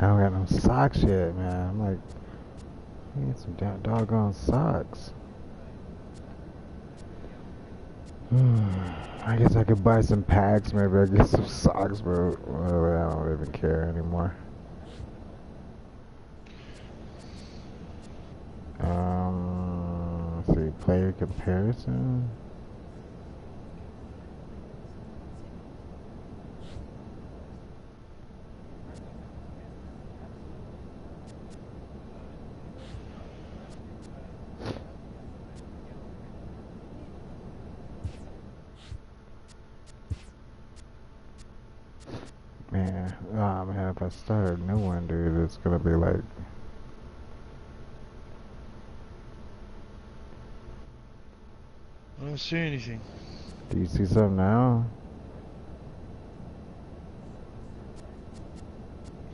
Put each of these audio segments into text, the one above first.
don't got no socks yet, man. I'm like, I need some doggone socks. I guess I could buy some packs. Maybe I get some socks, but whatever, I don't even care anymore. Let's see, player comparison. Man, oh man, if I start a new one, dude, it's gonna be like, I don't see anything. do you see something now?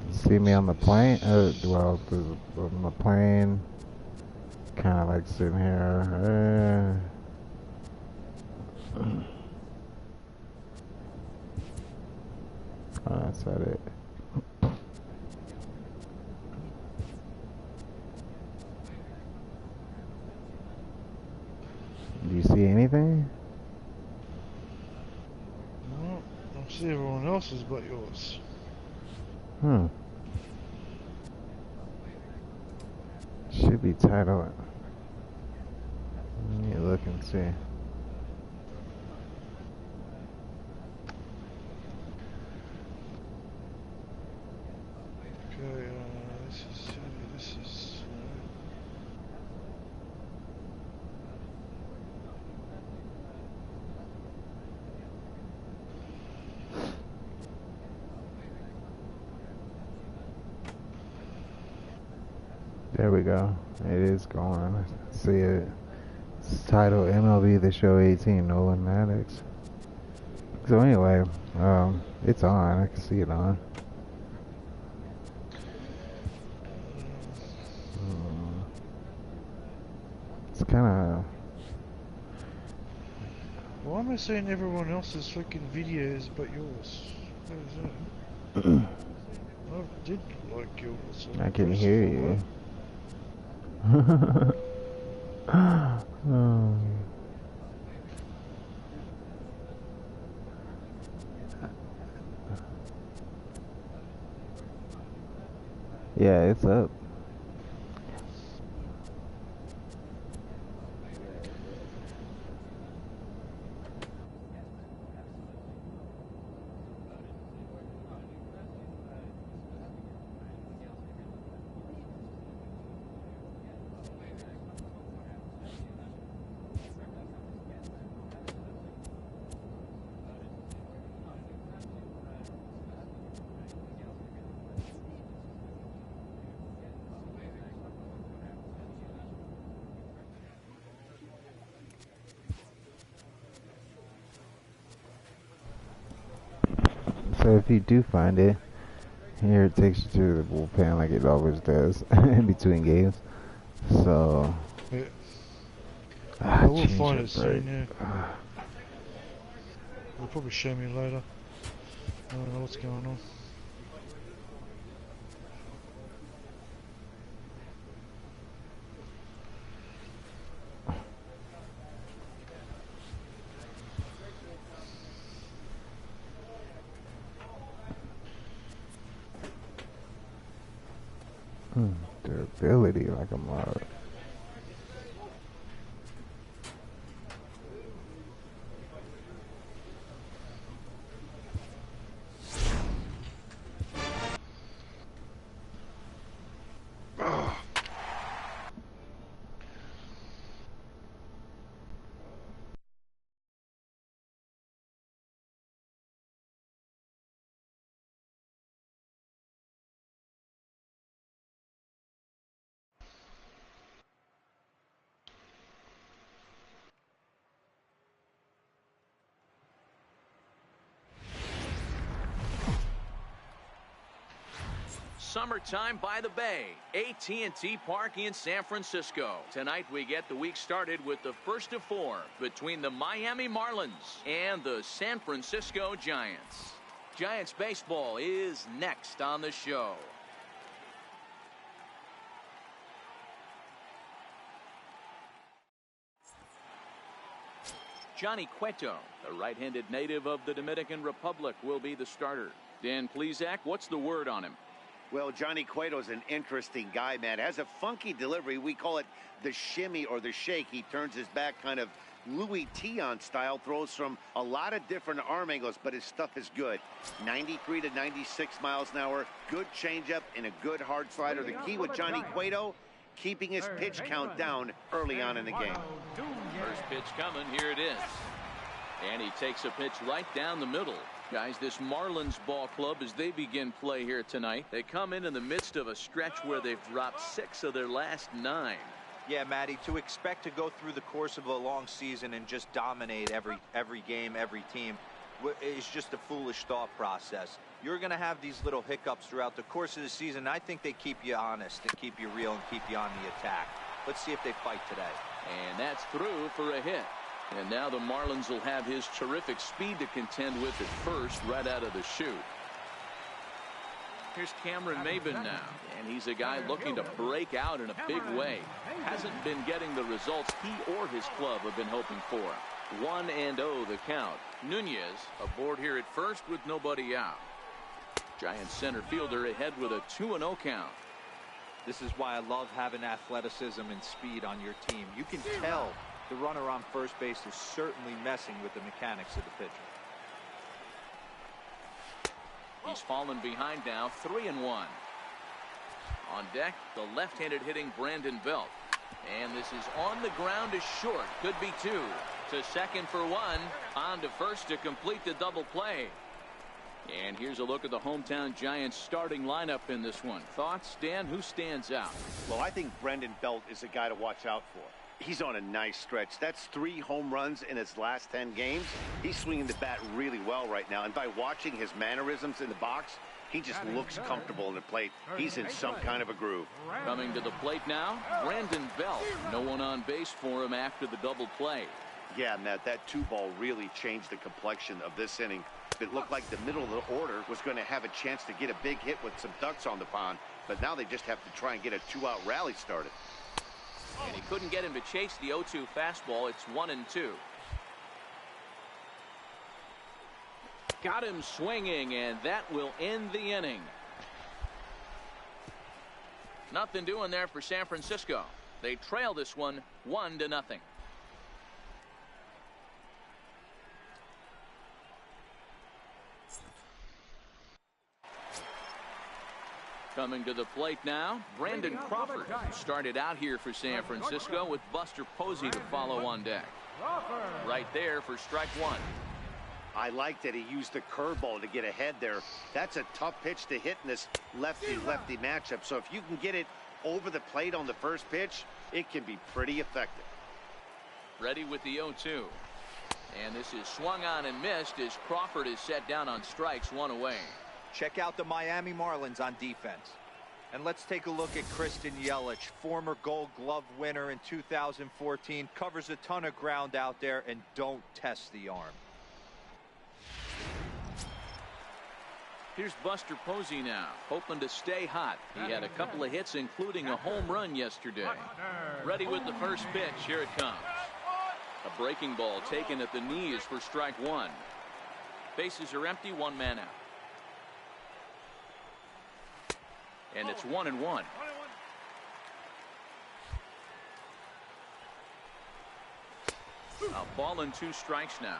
You see me on the plane? Well, on the plane, kind of like sitting here. Oh, that's not it. Do you see anything? No, I see everyone else's but yours. Should be titled. Let me look and see. Okay, this is. There we go. It is going. See it. It's titled MLB The Show 18, Nolan Maddox. So anyway, it's on. I can see it on. It's kind of. Why am I seeing everyone else's freaking videos but yours? What is that? I did like yours. I can hear you. Yeah, it's up. So if you do find it, here it takes you to the bullpen like it always does in between games. So Yeah. I will find it soon, yeah. They'll probably show me later. I don't know what's going on. Durability like a mod. Summertime by the Bay, AT&T Park in San Francisco. Tonight we get the week started with the first of four between the Miami Marlins and the San Francisco Giants. Giants baseball is next on the show. Johnny Cueto, a right-handed native of the Dominican Republic, will be the starter. Dan Plesac, what's the word on him? Well, Johnny Cueto is an interesting guy, man. Has a funky delivery. We call it the shimmy or the shake. He turns his back kind of Louis Tion style, throws from a lot of different arm angles, but his stuff is good. 93 to 96 miles an hour, good changeup, and a good hard slider. The key with Johnny Cueto, keeping his pitch count down early on in the game. First pitch coming, here it is. And he takes a pitch right down the middle. Guys, this Marlins ball club, as they begin play here tonight, they come in the midst of a stretch where they've dropped 6 of their last 9. Yeah, Matty, to expect to go through the course of a long season and just dominate every game, every team, is just a foolish thought process. You're going to have these little hiccups throughout the course of the season. I think they keep you honest and keep you real and keep you on the attack. Let's see if they fight today. And that's through for a hit. And now the Marlins will have his terrific speed to contend with at first right out of the chute. Here's Cameron Maybin now, and he's a guy looking to break out in a big way. Hasn't been getting the results he or his club have been hoping for. 1-0 the count. Nunez aboard here at first with nobody out. Giant center fielder ahead with a 2-0 count. This is why I love having athleticism and speed on your team. You can tell the runner on first base is certainly messing with the mechanics of the pitcher. He's fallen behind now, 3-1. On deck, the left-handed hitting Brandon Belt. And this is on the ground to short. Could be 2. To second for 1. On to first to complete the double play. And here's a look at the hometown Giants starting lineup in this one. Thoughts, Dan? Who stands out? Well, I think Brandon Belt is a guy to watch out for. He's on a nice stretch. That's 3 home runs in his last 10 games. He's swinging the bat really well right now. And by watching his mannerisms in the box, he just looks comfortable in the plate. He's in some kind of a groove. Coming to the plate now, Brandon Belt. No one on base for him after the double play. Yeah, Matt, that 2-ball really changed the complexion of this inning. It looked like the middle of the order was going to have a chance to get a big hit with some ducks on the pond. But now they just have to try and get a 2-out rally started. And he couldn't get him to chase the 0-2 fastball. It's 1-2. Got him swinging, and that will end the inning. Nothing doing there for San Francisco. They trail this one 1-0. Coming to the plate now, Brandon Crawford started out here for San Francisco with Buster Posey to follow on deck. Right there for strike 1. I like that he used the curveball to get ahead there. That's a tough pitch to hit in this lefty-lefty matchup. So if you can get it over the plate on the first pitch, it can be pretty effective. Ready with the 0-2. And this is swung on and missed as Crawford is set down on strikes, 1 away. Check out the Miami Marlins on defense. And let's take a look at Christian Yelich, former Gold Glove winner in 2014, covers a ton of ground out there and don't test the arm. Here's Buster Posey now, hoping to stay hot. He had a couple of hits, including a home run yesterday. Ready with the first pitch. Here it comes. A breaking ball taken at the knees for strike 1. Bases are empty, 1 man out. And it's 1-1. A ball and 2 strikes now.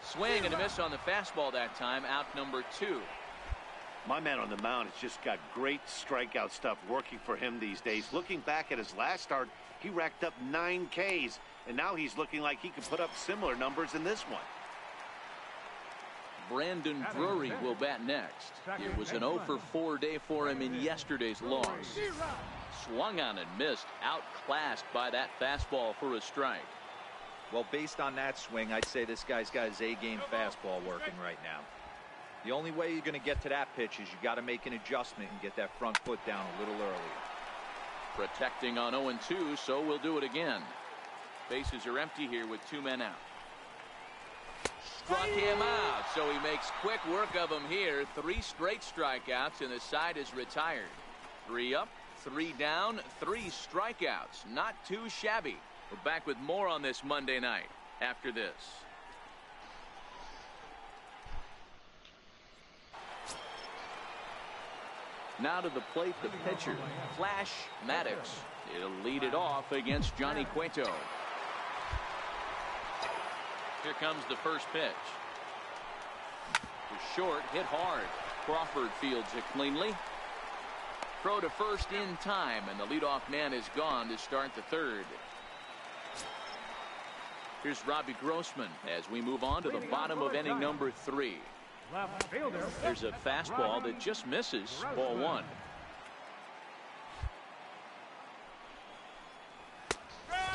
Swing and a miss on the fastball that time. Out number 2. My man on the mound has just got great strikeout stuff working for him these days. Looking back at his last start, he racked up 9 Ks, and now he's looking like he could put up similar numbers in this one. Brandon Drury will bat next. It was an 0-for-4 day for him in yesterday's loss. Swung on and missed, outclassed by that fastball for a strike. Well, based on that swing, I'd say this guy's got his A-game fastball working right now. The only way you're going to get to that pitch is you got to make an adjustment and get that front foot down a little earlier. Protecting on 0-2, so we'll do it again. Bases are empty here with 2 men out. Struck him out, so he makes quick work of him here. 3 straight strikeouts, and the side is retired. 3 up, 3 down, 3 strikeouts. Not too shabby. We're back with more on this Monday night after this. Now to the plate, the pitcher, Flash Maddox. He'll lead it off against Johnny Cueto. Here comes the first pitch. To short, hit hard. Crawford fields it cleanly. Throw to first in time, and the leadoff man is gone to start the third. Here's Robbie Grossman as we move on to the bottom of inning number 3. There's a fastball that just misses. Ball 1.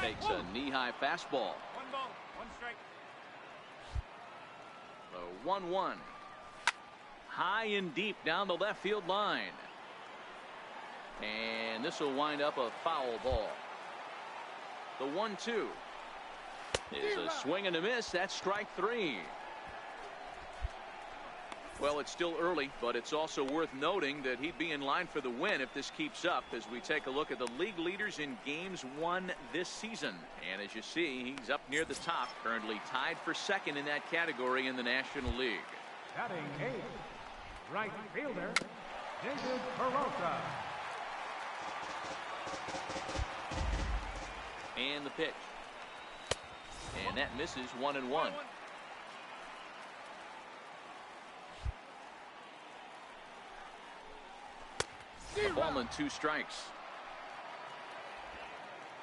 Takes a knee-high fastball. 1 ball, 1 strike. The 1-1. High and deep down the left field line. And this will wind up a foul ball. The 1-2 is a swing and a miss. That's strike 3. Well, it's still early, but it's also worth noting that he'd be in line for the win if this keeps up as we take a look at the league leaders in games won this season. And as you see, he's up near the top, currently tied for second in that category in the National League. Batting 8th, right fielder, David Peralta. And the pitch. And that misses. 1-1. A ball and 2 strikes.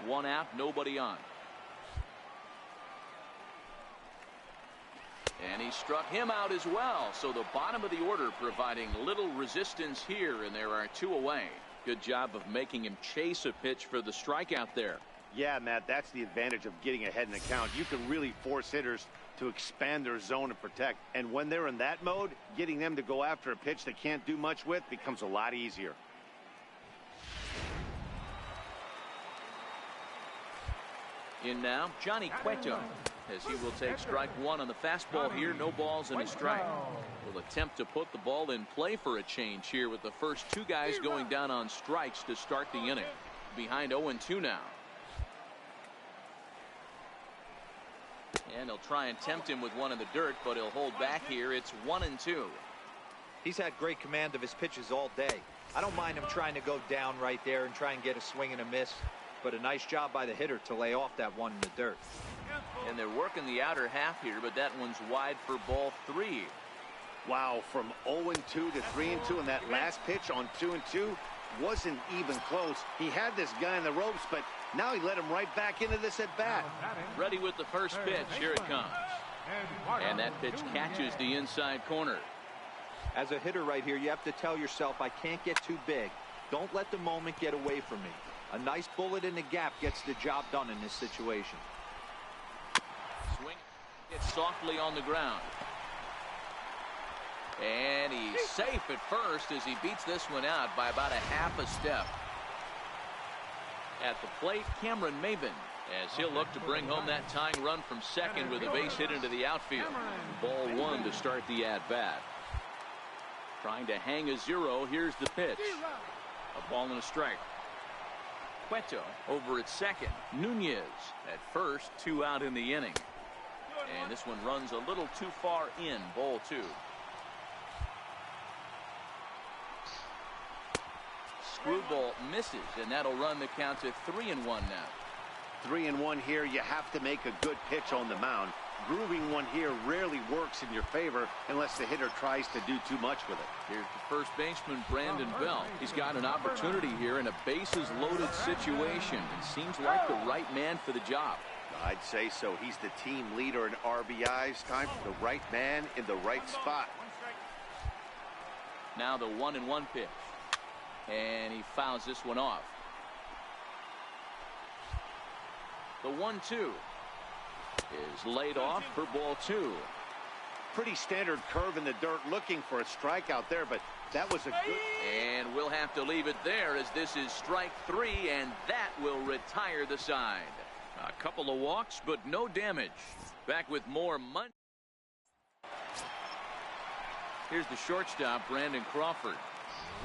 1 out, nobody on. And he struck him out as well. So the bottom of the order providing little resistance here, and there are 2 away. Good job of making him chase a pitch for the strikeout there. Yeah, Matt, that's the advantage of getting ahead in the count. You can really force hitters to expand their zone and protect. And when they're in that mode, getting them to go after a pitch they can't do much with becomes a lot easier. In now, Johnny Cueto, as he will take strike 1 on the fastball here. No balls and a strike. Will attempt to put the ball in play for a change here with the first 2 guys going down on strikes to start the inning. Behind 0-2 now. And he'll try and tempt him with one in the dirt, but he'll hold back here. It's 1-2. He's had great command of his pitches all day. I don't mind him trying to go down right there and try and get a swing and a miss, but a nice job by the hitter to lay off that one in the dirt. And they're working the outer half here, but that one's wide for ball 3. Wow, from 0-2 to 3-2, and that last pitch on 2-2 wasn't even close. He had this guy in the ropes, but now he let him right back into this at bat. Ready with the first pitch. Here it comes. And that pitch catches the inside corner. As a hitter right here, you have to tell yourself, I can't get too big. Don't let the moment get away from me. A nice bullet in the gap gets the job done in this situation. Swing it softly on the ground. And he's safe at first as he beats this one out by about a half a step. At the plate, Cameron Maven, as he'll look to bring home that tying run from second with a base hit into the outfield. Ball 1 to start the at-bat. Trying to hang a 0. Here's the pitch. A ball and a strike. Cueto over at second. Nunez at first. 2 out in the inning. And this one runs a little too far in. Ball 2. Screwball misses, and that'll run the count to 3-1 now. 3-1 here. You have to make a good pitch on the mound. Grooving one here rarely works in your favor unless the hitter tries to do too much with it. Here's the first baseman, Brandon Belt. He's got an opportunity here in a bases-loaded situation and seems like the right man for the job. I'd say so. He's the team leader in RBIs. Time for the right man in the right spot. Now the 1-1 pitch. And he fouls this one off. The 1-2 is laid off for ball 2. Pretty standard curve in the dirt, looking for a strikeout there, but that was a good... And we'll have to leave it there as this is strike 3, and that will retire the side. A couple of walks, but no damage. Back with more money. Here's the shortstop, Brandon Crawford.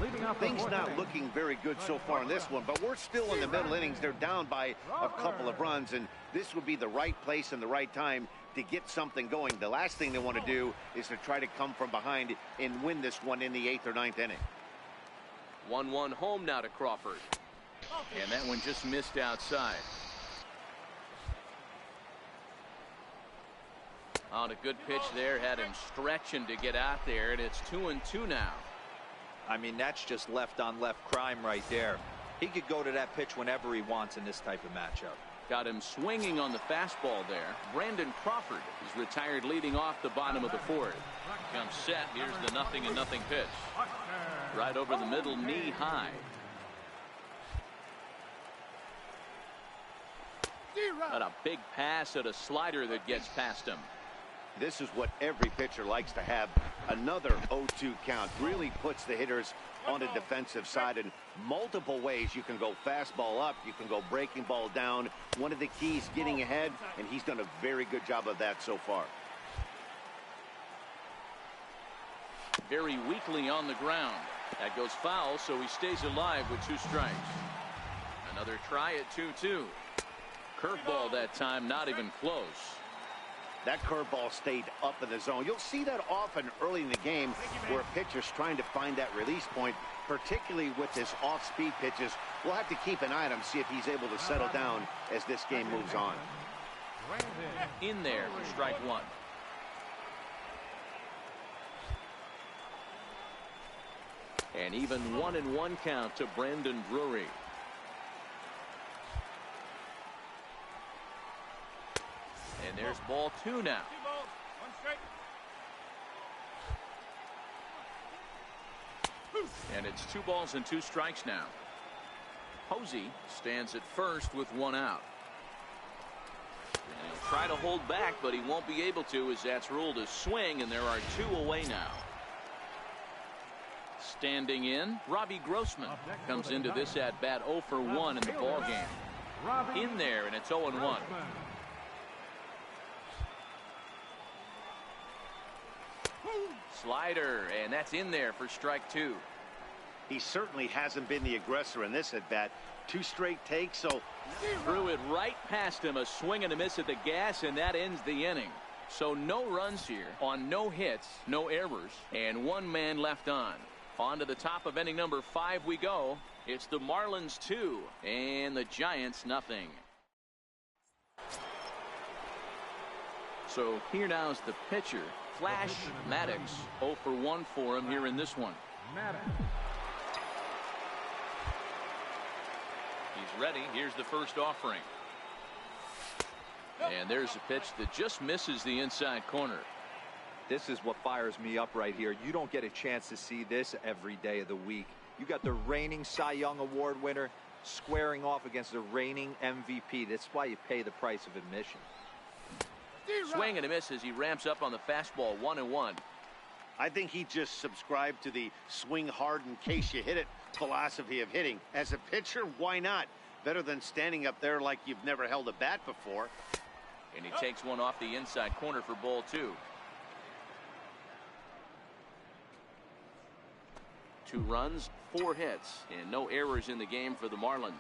Leading off Things not looking very good so far in this one, but we're still in the middle innings. They're down by a couple of runs, and this would be the right place and the right time to get something going. The last thing they want to do is to try to come from behind and win this one in the 8th or 9th inning. 1-1 home now to Crawford. And that one just missed outside. On a good pitch there, had him stretching to get out there, and it's 2-2 now. I mean, that's just left on left crime right there. He could go to that pitch whenever he wants in this type of matchup. Got him swinging on the fastball there. Brandon Crawford is retired leading off the bottom of the 4th. Comes set. Here's the 0-0 pitch. Right over the middle, knee high. Got a big pass at a slider that gets past him. This is what every pitcher likes to have. Another 0-2 count really puts the hitters on the defensive side in multiple ways. You can go fastball up, you can go breaking ball down. One of the keys, getting ahead, and he's done a very good job of that so far. Very weakly on the ground. That goes foul, so he stays alive with 2 strikes. Another try at 2-2. Curveball that time, not even close. That curveball stayed up in the zone. You'll see that often early in the game where a pitcher's trying to find that release point, particularly with his off-speed pitches. We'll have to keep an eye on him, see if he's able to settle down as this game moves on. In there for strike 1. And even 1-1 count to Brandon Drury. And there's ball 2 now. 2 balls, 1 strike. And it's 2 balls and 2 strikes now. Posey stands at first with 1 out. And he'll try to hold back, but he won't be able to, as that's ruled a swing, and there are 2 away now. Standing in, Robbie Grossman comes into this at bat 0 for 1 in the ball game. In there, and it's 0-1. Slider, and that's in there for strike 2. He certainly hasn't been the aggressor in this at bat. 2 straight takes, so threw it right past him, a swing and a miss at the gas, and that ends the inning. So no runs here on no hits, no errors, and 1 man left on. On to the top of inning number 5 we go. It's the Marlins 2 and the Giants nothing. So here now is the pitcher, Flash Maddox. 0 for 1 for him here in this one. He's ready. Here's the first offering. And there's a pitch that just misses the inside corner. This is what fires me up right here. You don't get a chance to see this every day of the week. You got the reigning Cy Young Award winner squaring off against the reigning MVP. That's why you pay the price of admission. Swing and a miss as he ramps up on the fastball. 1-1. I think he just subscribed to the swing hard in case you hit it philosophy of hitting. As a pitcher, why not? Better than standing up there like you've never held a bat before. And he takes one off the inside corner for ball 2. 2 runs, 4 hits, and no errors in the game for the Marlins.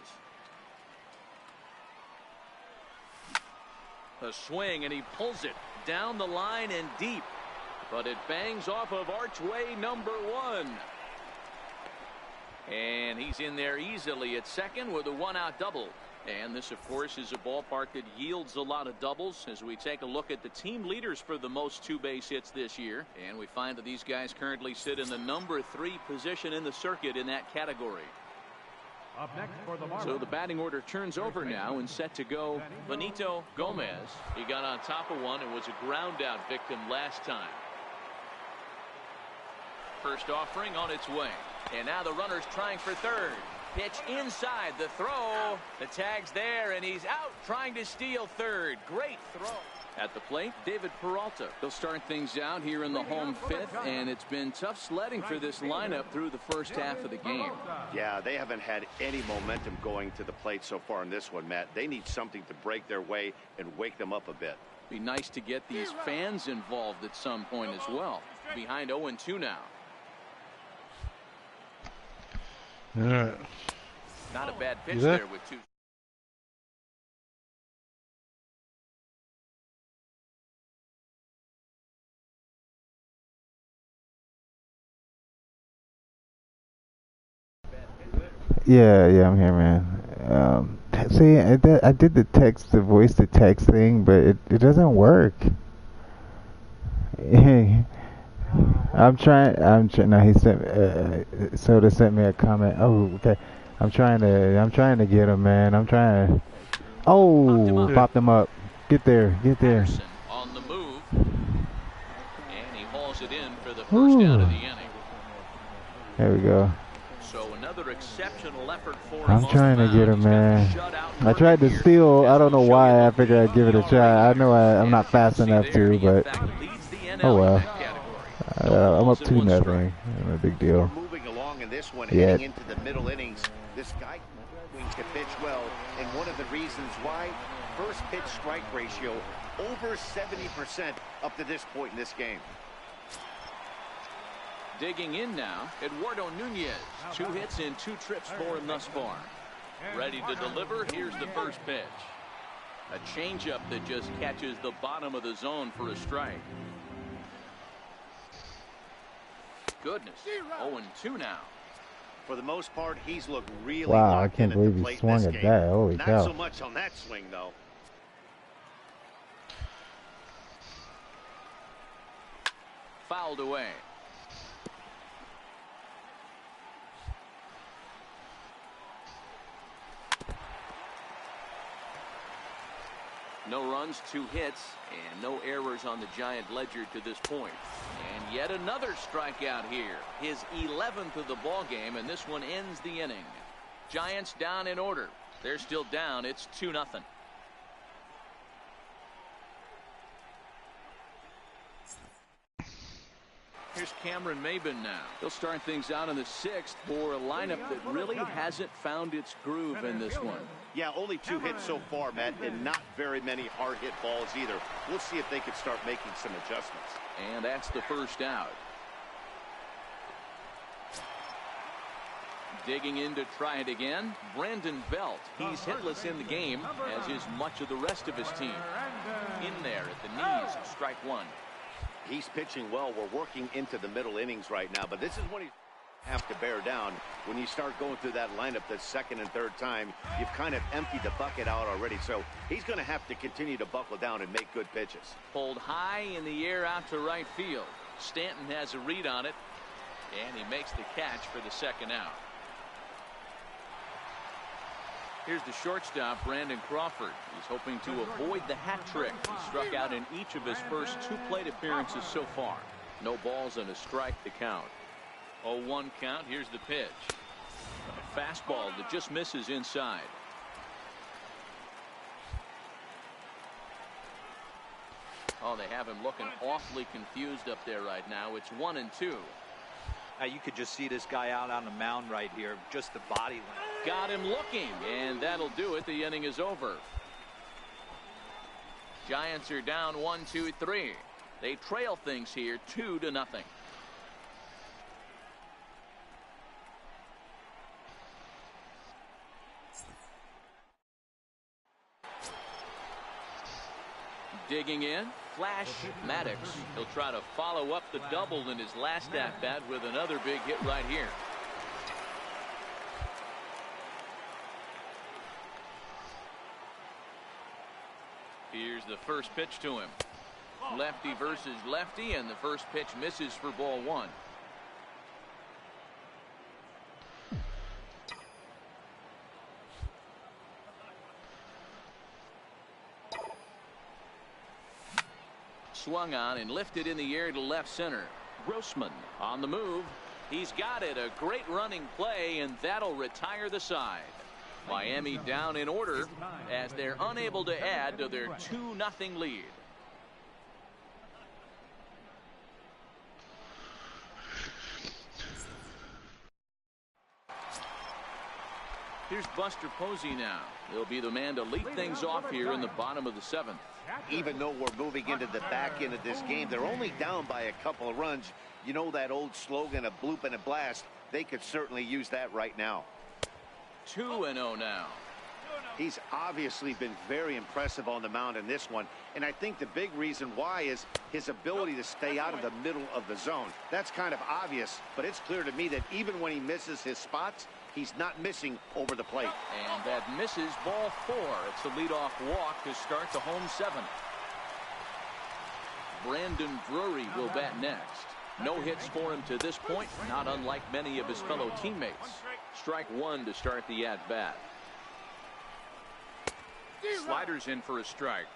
A swing, and he pulls it down the line and deep. But it bangs off of archway number 1. And he's in there easily at second with a 1-out double. And this, of course, is a ballpark that yields a lot of doubles as we take a look at the team leaders for the most 2-base hits this year. And we find that these guys currently sit in the number 3 position in the circuit in that category. Up next for the Marlins. So the batting order turns over now and set to go Benito Gomez. He got on top of one and was a ground out victim last time. First offering on its way. And now the runner's trying for third. Pitch inside, the throw. The tag's there, and he's out trying to steal third. Great throw. At the plate, David Peralta. They'll start things out here in the home 5th, and it's been tough sledding for this lineup through the first half of the game. Yeah, they haven't had any momentum going to the plate so far in this one, Matt. They need something to break their way and wake them up a bit. Be nice to get these fans involved at some point as well. Behind 0-2 now. Yeah. Not a bad pitch there with 2. Yeah, yeah, I'm here, man. See, I did the text, the voice to text thing, but it doesn't work. I'm trying. No, he sent. Soda sent me a comment. Oh, okay. I'm trying to get him, man. I'm trying. Oh, popped him up. Get there. Get there. On the move, and he hauls it in for the first out of the inning. There we go. So another exceptional effort for him. I'm trying to get him, man. I tried to steal. I don't know why. I figured I'd give it a try. I know I'm not fast enough to, but oh well. I'm up 2-0. No big deal. Moving along in this one, heading into the middle innings. This guy to pitch well, and one of the reasons why, first pitch strike ratio over 70% up to this point in this game. Digging in now, Eduardo Nunez. 2 hits in 2 trips for him thus far. Ready to deliver. Here's the first pitch. A changeup that just catches the bottom of the zone for a strike. Goodness. 0-2 now. For the most part, he's looked really wow, I can't believe he swung at that. Holy cow. Not so much on that swing, though. Fouled away. No runs, 2 hits, and no errors on the Giant ledger to this point. And yet another strikeout here. His 11th of the ball game, and this one ends the inning. Giants down in order. They're still down. It's 2-0. Here's Cameron Maben now. He'll start things out in the 6th for a lineup that really hasn't found its groove in this one. Yeah, only 2 hits so far, Matt, and not very many hard hit balls either. We'll see if they can start making some adjustments. And that's the first out. Digging in to try it again, Brandon Belt. He's hitless in the game, as is much of the rest of his team. In there at the knees, strike 1. He's pitching well. We're working into the middle innings right now, but this is when you have to bear down. When you start going through that lineup the 2nd and 3rd time, you've kind of emptied the bucket out already, so he's going to have to continue to buckle down and make good pitches. Pulled high in the air out to right field. Stanton has a read on it, and he makes the catch for the 2nd out. Here's the shortstop, Brandon Crawford. He's hoping to avoid the hat trick. He struck out in each of his first 2 plate appearances so far. No balls and a strike to count. 0-1 count. Here's the pitch. A fastball that just misses inside. Oh, they have him looking awfully confused up there right now. It's 1-2. You could just see this guy out on the mound right here. Just the body language. Got him looking, and that'll do it. The inning is over. Giants are down 1-2-3. They trail things here 2-0. Digging in, Flash Maddox. He'll try to follow up the double in his last at-bat with another big hit right here. Here's the first pitch to him. Lefty versus lefty, and the first pitch misses for ball 1. Swung on and lifted in the air to left center. Grossman on the move. He's got it. A great running play, and that'll retire the side. Miami down in order as they're unable to add to their 2-0 lead. Here's Buster Posey now. He'll be the man to lead things off here in the bottom of the 7th. Even though we're moving into the back end of this game, they're only down by a couple of runs. You know that old slogan of bloop and a blast. They could certainly use that right now. 2-0 now. He's obviously been very impressive on the mound in this one, and I think the big reason why is his ability to stay out of the middle of the zone. That's kind of obvious, but it's clear to me that even when he misses his spots, he's not missing over the plate. And that misses ball 4. It's a leadoff walk to start the home 7th. Brandon Drury will bat next. No hits for him to this point, not unlike many of his fellow teammates. Strike 1 to start the at-bat. Sliders in for a strike.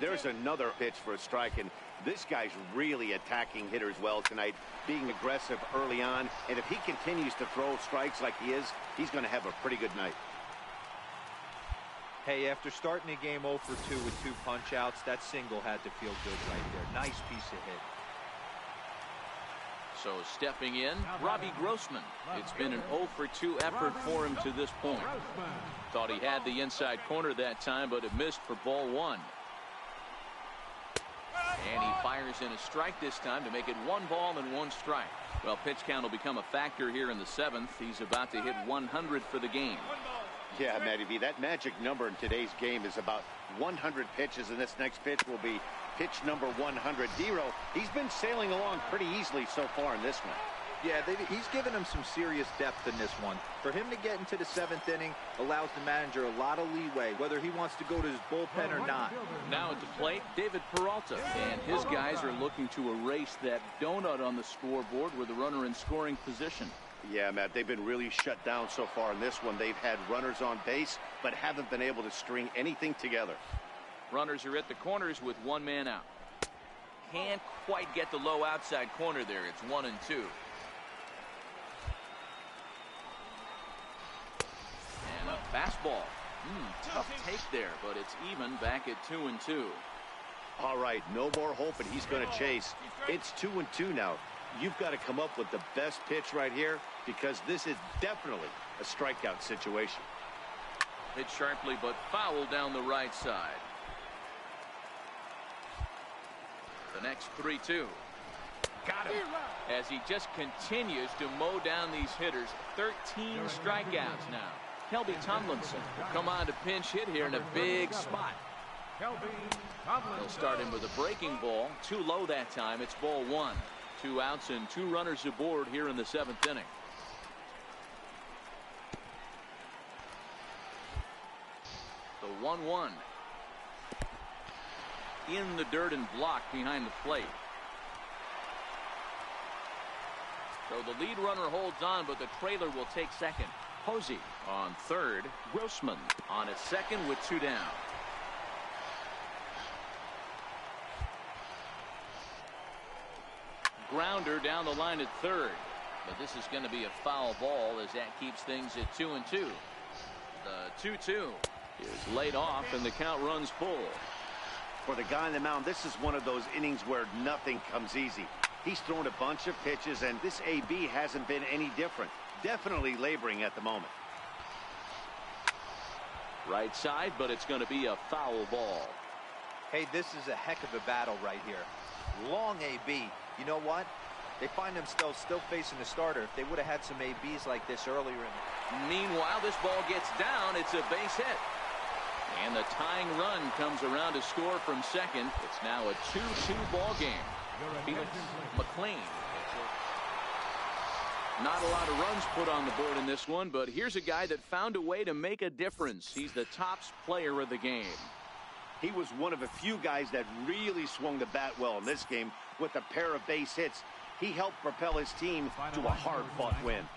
There's another pitch for a strike, and this guy's really attacking hitters well tonight, being aggressive early on, and if he continues to throw strikes like he is, he's going to have a pretty good night. Hey, after starting a game 0 for 2 with 2 punch-outs, that single had to feel good right there. Nice piece of hit. So stepping in, Robbie Grossman. It's been an 0 for 2 effort for him to this point. Thought he had the inside corner that time, but it missed for ball 1. And he fires in a strike this time to make it 1 ball and 1 strike. Well, pitch count will become a factor here in the 7th. He's about to hit 100 for the game. Yeah, Matty V, that magic number in today's game is about 100 pitches, and this next pitch will be pitch number 100. Dero, he's been sailing along pretty easily so far in this one. Yeah, he's given him some serious depth in this one. For him to get into the 7th inning allows the manager a lot of leeway, whether he wants to go to his bullpen or not. Now at the plate, David Peralta. And his guys are looking to erase that donut on the scoreboard with the runner in scoring position. Yeah, Matt, they've been really shut down so far in this one. They've had runners on base, but haven't been able to string anything together. Runners are at the corners with 1 man out. Can't quite get the low outside corner there. It's 1 and 2. And a fastball. Tough take there, but it's even back at 2 and 2. All right, no more hope, and he's going to chase. It's 2 and 2 now. You've got to come up with the best pitch right here, because this is definitely a strikeout situation. Hit sharply, but foul down the right side. The next 3-2. Got him. As he just continues to mow down these hitters. 13 strikeouts now. Kelby Tomlinson will come on to pinch hit here in a big spot. They'll start him with a breaking ball. Too low that time. It's ball 1. 2 outs and 2 runners aboard here in the 7th inning. The 1-1. In the dirt and blocked behind the plate. So the lead runner holds on, but the trailer will take second. Posey on third. Grossman on at second with 2 down. Grounder down the line at third. But this is going to be a foul ball as that keeps things at 2 and 2. The 2-2 is laid off and the count runs full. For the guy on the mound, this is one of those innings where nothing comes easy. He's thrown a bunch of pitches, and this AB hasn't been any different. Definitely laboring at the moment. Right side, but it's going to be a foul ball. Hey, this is a heck of a battle right here. Long AB. You know what? They find themselves still facing the starter. If they would have had some ABs like this earlier in. Meanwhile, this ball gets down. It's a base hit. And the tying run comes around to score from second. It's now a 2-2 ball game. Felix McLean. Not a lot of runs put on the board in this one, but here's a guy that found a way to make a difference. He's the tops player of the game. He was one of a few guys that really swung the bat well in this game with a pair of base hits. He helped propel his team to a hard-fought win.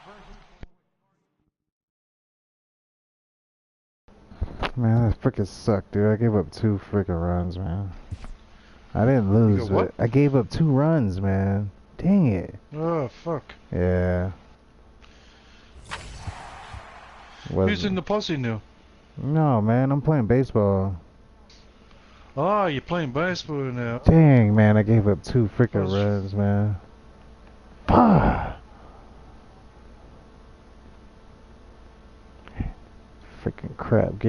Man, that freaking sucked, dude. I gave up 2 freaking runs, man. I didn't lose, but I gave up 2 runs, man. Dang it. Oh, fuck. Yeah. Who's in the posse now? No, man, I'm playing baseball. Oh, you're playing baseball now. Dang, man, I gave up 2 freaking runs, man. Freaking crap.